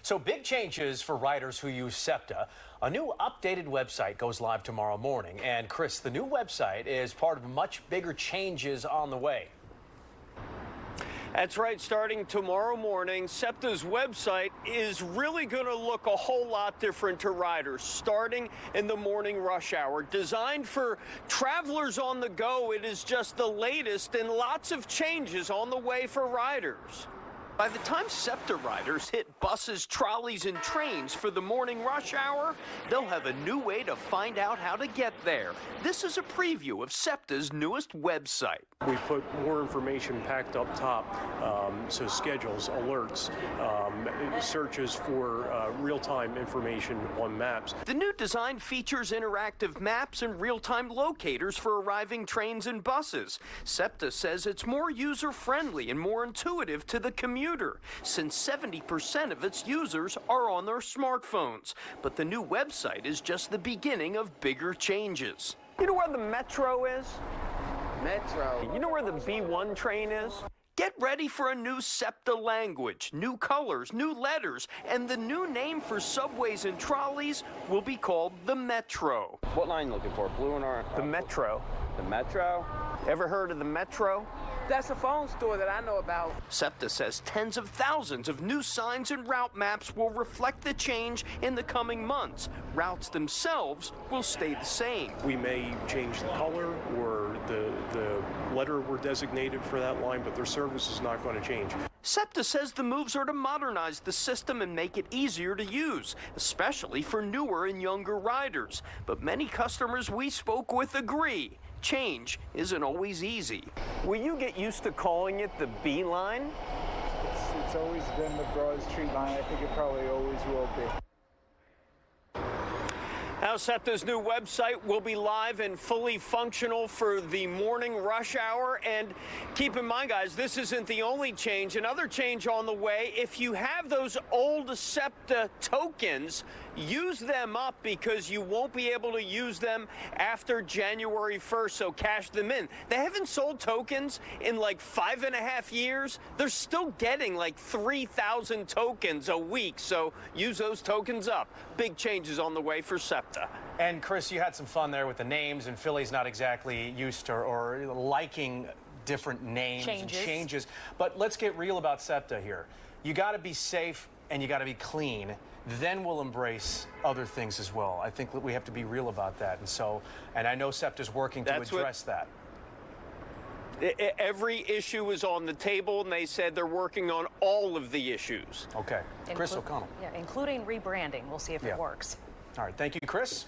So big changes for riders who use SEPTA. A new updated website goes live tomorrow morning. And Chris, the new website is part of much bigger changes on the way. That's right. Starting tomorrow morning, SEPTA's website is really going to look a whole lot different to riders, starting in the morning rush hour. Designed for travelers on the go, it is just the latest and lots of changes on the way for riders. By the time SEPTA riders hit buses, trolleys, and trains for the morning rush hour, they'll have a new way to find out how to get there. This is a preview of SEPTA's newest website. We put more information packed up top, so schedules, alerts, searches for real-time information on maps. The new design features interactive maps and real-time locators for arriving trains and buses. SEPTA says it's more user-friendly and more intuitive to the commuter, since 70% of its users are on their smartphones. But the new website is just the beginning of bigger changes. You know where the Metro is? Metro. You know where the B1 train is? Get ready for a new SEPTA language, new colors, new letters, and the new name for subways and trolleys will be called the Metro. What line you looking for? Blue and orange? The Metro. The Metro? Ever heard of the Metro? That's a phone store that I know about. SEPTA says tens of thousands of new signs and route maps will reflect the change in the coming months. Routes themselves will stay the same. We may change the color or the letter we're designated for that line, but their service is not going to change. SEPTA says the moves are to modernize the system and make it easier to use, especially for newer and younger riders. But many customers we spoke with agree. Change isn't always easy. Will you get used to calling it the B line? It's always been the Broad Street line. I think it probably always will be. Now, SEPTA's new website will be live and fully functional for the morning rush hour. And keep in mind, guys, this isn't the only change. Another change on the way, if you have those old SEPTA tokens, use them up because you won't be able to use them after January 1st, so cash them in. They haven't sold tokens in like 5.5 years. They're still getting like 3,000 tokens a week, so use those tokens up. Big changes on the way for SEPTA. And Chris, you had some fun there with the names, and Philly's not exactly used to or liking different names and changes. But let's get real about SEPTA here. You got to be safe and you got to be clean. Then we'll embrace other things as well. I think that we have to be real about that. And I know SEPTA's working to address that. Every issue is on the table, and they said they're working on all of the issues. Okay. Chris O'Connell. Yeah, including rebranding. We'll see if it works. All right. Thank you, Chris.